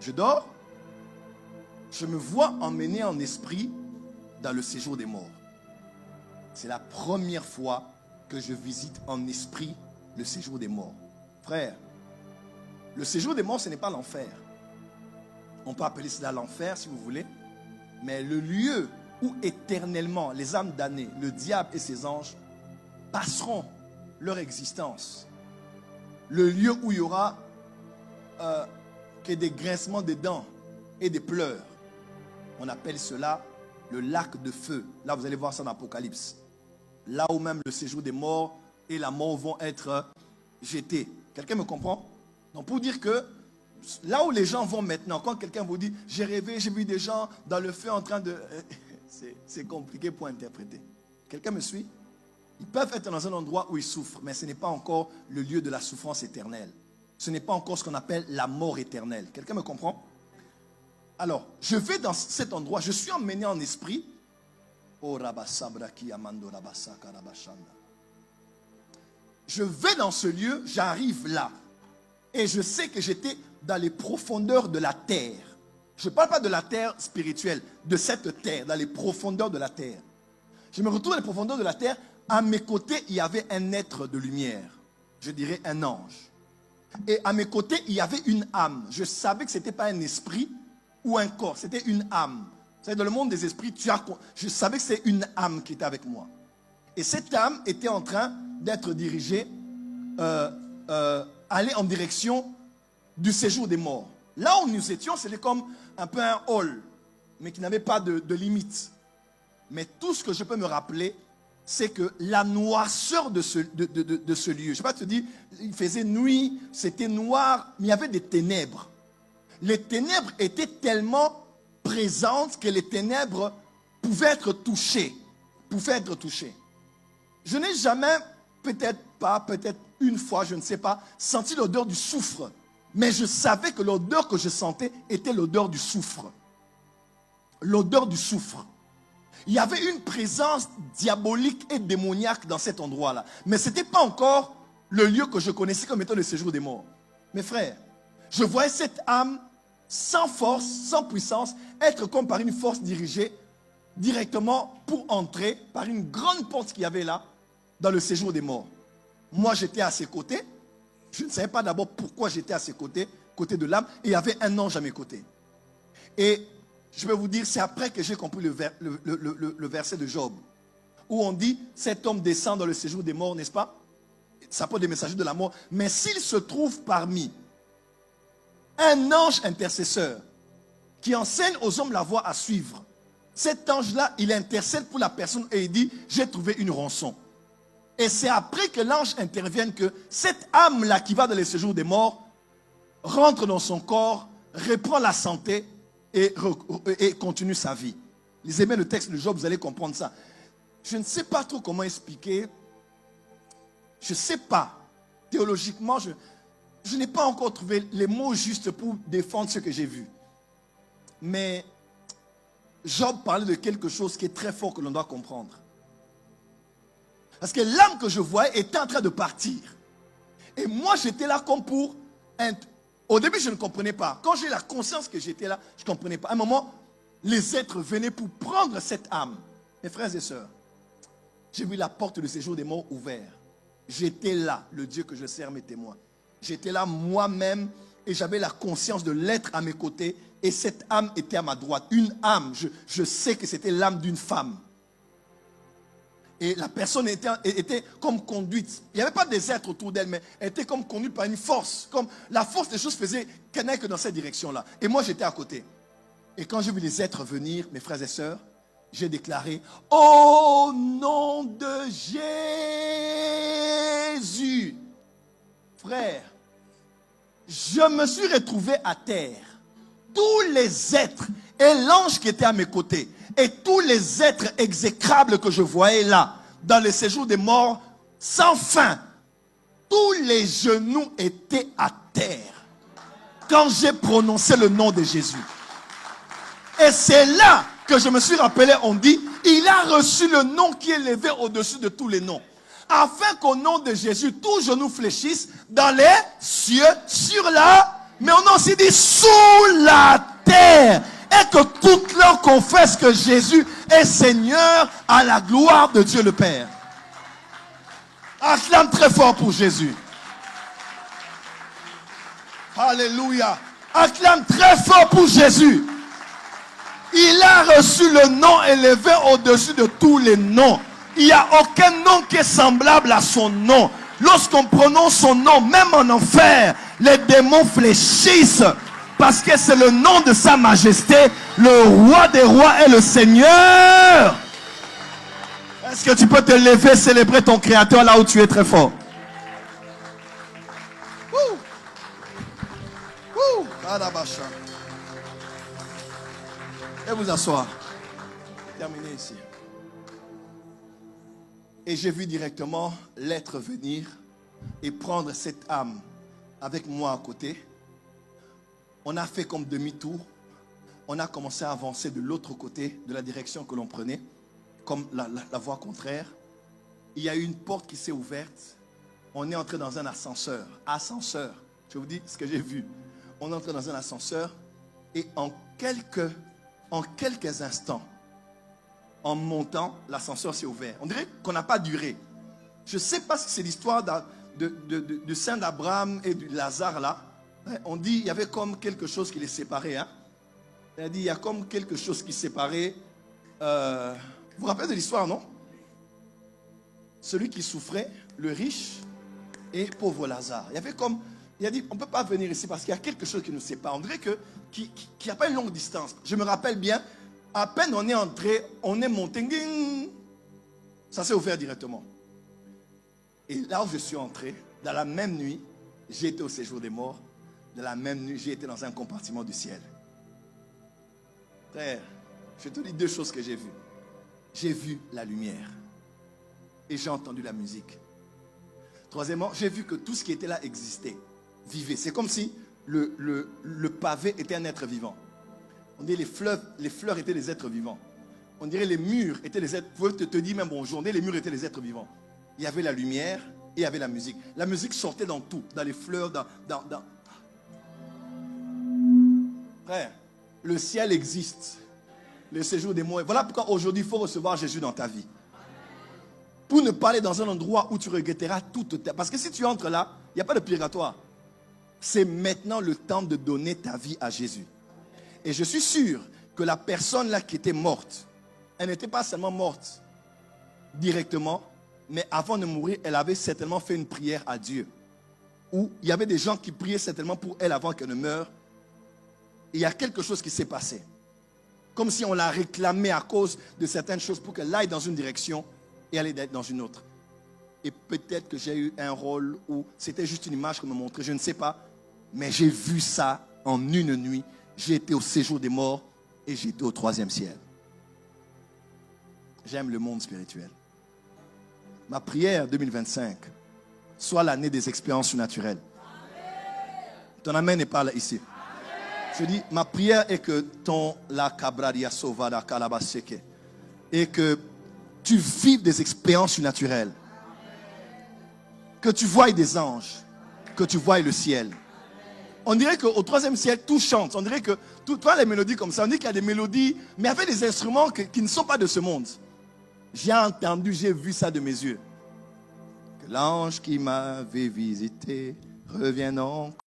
Je dors. Je me vois emmené en esprit dans le séjour des morts. C'est la première fois que je visite en esprit le séjour des morts. Frère, le séjour des morts, ce n'est pas l'enfer. On peut appeler cela l'enfer si vous voulez. Mais le lieu où éternellement les âmes damnées, le diable et ses anges passeront leur existence. Le lieu où il y aura que des grincements des dents et des pleurs. On appelle cela le lac de feu. Là, vous allez voir ça dans l'Apocalypse. Là où même le séjour des morts et la mort vont être jetés. Quelqu'un me comprend? Donc pour dire que là où les gens vont maintenant, quand quelqu'un vous dit j'ai rêvé, j'ai vu des gens dans le feu en train de... c'est compliqué pour interpréter. Quelqu'un me suit? Ils peuvent être dans un endroit où ils souffrent, mais ce n'est pas encore le lieu de la souffrance éternelle. Ce n'est pas encore ce qu'on appelle la mort éternelle. Quelqu'un me comprend? Alors, je vais dans cet endroit, je suis emmené en esprit. Je vais dans ce lieu, j'arrive là. Et je sais que j'étais dans les profondeurs de la terre. Je ne parle pas de la terre spirituelle, de cette terre, dans les profondeurs de la terre. Je me retrouve dans les profondeurs de la terre. À mes côtés, il y avait un être de lumière. Je dirais un ange. Et à mes côtés, il y avait une âme. Je savais que ce n'était pas un esprit ou un corps. C'était une âme. Vous savez, dans le monde des esprits, je savais que c'est une âme qui était avec moi. Et cette âme était en train d'être dirigée, aller en direction du séjour des morts. Là où nous étions, c'était comme un peu un hall, mais qui n'avait pas de limite. Mais tout ce que je peux me rappeler, c'est que la noirceur de ce lieu, je ne sais pas te dire, il faisait nuit, c'était noir, mais il y avait des ténèbres. Les ténèbres étaient tellement présentes que les ténèbres pouvaient être touchées. Je n'ai jamais, peut-être une fois, je ne sais pas, senti l'odeur du soufre. Mais je savais que l'odeur que je sentais était l'odeur du soufre. L'odeur du soufre. Il y avait une présence diabolique et démoniaque dans cet endroit-là. Mais ce n'était pas encore le lieu que je connaissais comme étant le séjour des morts. Mes frères, je voyais cette âme sans force, sans puissance, être comme par une force dirigée directement pour entrer par une grande porte qu'il y avait là, dans le séjour des morts. Moi, j'étais à ses côtés. Je ne savais pas d'abord pourquoi j'étais à ses côtés, côté de l'âme, et il y avait un ange à mes côtés. Et je vais vous dire, c'est après que j'ai compris le verset de Job, où on dit, cet homme descend dans le séjour des morts, n'est-ce pas? Ça peut être des messagers de la mort. Mais s'il se trouve parmi un ange intercesseur qui enseigne aux hommes la voie à suivre, cet ange-là, il intercède pour la personne et il dit, j'ai trouvé une rançon. Et c'est après que l'ange intervienne que cette âme-là qui va dans le séjour des morts rentre dans son corps, reprend la santé et continue sa vie. Lisez bien le texte de Job, vous allez comprendre ça. Je ne sais pas trop comment expliquer. Je ne sais pas. Théologiquement, je n'ai pas encore trouvé les mots justes pour défendre ce que j'ai vu. Mais Job parlait de quelque chose qui est très fort que l'on doit comprendre. Parce que l'âme que je voyais était en train de partir. Et moi, j'étais là comme pour... Au début, je ne comprenais pas. Quand j'ai la conscience que j'étais là, je ne comprenais pas. À un moment, les êtres venaient pour prendre cette âme. Mes frères et sœurs, j'ai vu la porte du séjour des morts ouverte. J'étais là, le Dieu que je sers mes témoins. J'étais là moi-même et j'avais la conscience de l'être à mes côtés. Et cette âme était à ma droite. Une âme, je sais que c'était l'âme d'une femme. Et la personne était comme conduite. Il n'y avait pas des êtres autour d'elle, mais elle était comme conduite par une force. Comme la force des choses faisait qu'elle n'allait que dans cette direction-là. Et moi, j'étais à côté. Et quand j'ai vu les êtres venir, mes frères et sœurs, j'ai déclaré, au nom de Jésus, frère, je me suis retrouvé à terre. Tous les êtres et l'ange qui était à mes côtés et tous les êtres exécrables que je voyais là, dans le séjour des morts, sans fin, tous les genoux étaient à terre quand j'ai prononcé le nom de Jésus. Et c'est là que je me suis rappelé, on dit, il a reçu le nom qui est élevé au-dessus de tous les noms. Afin qu'au nom de Jésus, tous genoux fléchissent dans les cieux, sur la Mais on a aussi dit sous la terre. Et que toute leur confesse que Jésus est Seigneur à la gloire de Dieu le Père. Acclame très fort pour Jésus. Alléluia. Acclame très fort pour Jésus. Il a reçu le nom élevé au-dessus de tous les noms. Il n'y a aucun nom qui est semblable à son nom. Lorsqu'on prononce son nom, même en enfer, les démons fléchissent. Parce que c'est le nom de sa majesté, le roi des rois et le Seigneur. Est-ce que tu peux te lever, célébrer ton Créateur là où tu es très fort? Et vous asseoir. Terminé ici. Et j'ai vu directement l'être venir et prendre cette âme avec moi à côté. On a fait comme demi-tour. On a commencé à avancer de l'autre côté, de la direction que l'on prenait, comme la voie contraire. Il y a eu une porte qui s'est ouverte. On est entré dans un ascenseur. Ascenseur. Je vous dis ce que j'ai vu. On est entré dans un ascenseur et en quelques instants, en montant, l'ascenseur s'est ouvert. On dirait qu'on n'a pas duré. Je ne sais pas si c'est l'histoire de Saint Abraham et de Lazare là. On dit qu'il y avait comme quelque chose qui les séparait. Hein? On a dit il y a comme quelque chose qui séparait. Vous vous rappelez de l'histoire, non? Celui qui souffrait, le riche et pauvre Lazare. Il y avait comme, il a dit on ne peut pas venir ici parce qu'il y a quelque chose qui nous sépare. On dirait qu'il n'y a pas une longue distance. Je me rappelle bien, à peine on est entré, on est monté, ça s'est ouvert directement. Et là où je suis entré, dans la même nuit, j'ai été au séjour des morts. De la même nuit, j'ai été dans un compartiment du ciel. Frère, je te dis deux choses que j'ai vues. J'ai vu la lumière. Et j'ai entendu la musique. Troisièmement, j'ai vu que tout ce qui était là existait, vivait. C'est comme si le pavé était un être vivant. On dirait les fleurs étaient des êtres vivants. On dirait les murs étaient des êtres. Vous te dis même bonjour, les murs étaient des êtres vivants. Il y avait la lumière et il y avait la musique. La musique sortait dans tout, dans les fleurs, dans... Frère, le ciel existe. Le séjour des morts. Voilà pourquoi aujourd'hui il faut recevoir Jésus dans ta vie. Pour ne pas aller dans un endroit où tu regretteras toute ta... Parce que si tu entres là, il n'y a pas de purgatoire. C'est maintenant le temps de donner ta vie à Jésus. Et je suis sûr que la personne là qui était morte, elle n'était pas seulement morte directement, mais avant de mourir, elle avait certainement fait une prière à Dieu. Où il y avait des gens qui priaient certainement pour elle avant qu'elle ne meure. Et il y a quelque chose qui s'est passé. Comme si on l'a réclamé à cause de certaines choses pour qu'elle aille dans une direction et aller dans une autre. Et peut-être que j'ai eu un rôle où c'était juste une image qu'on me montrait, je ne sais pas. Mais j'ai vu ça en une nuit. J'ai été au séjour des morts et j'ai été au 3e ciel. J'aime le monde spirituel. Ma prière 2025 soit l'année des expériences surnaturelles. Ton amen n'est pas là ici. Je dis, ma prière est que ton la cabradia sovada calabaseke et que tu vives des expériences surnaturelles. Que tu voies des anges, que tu voies le ciel. On dirait qu'au 3e ciel, tout chante. On dirait que, toi, les mélodies comme ça, on dit qu'il y a des mélodies, mais avec des instruments qui ne sont pas de ce monde. J'ai entendu, j'ai vu ça de mes yeux. Que l'ange qui m'avait visité revienne encore.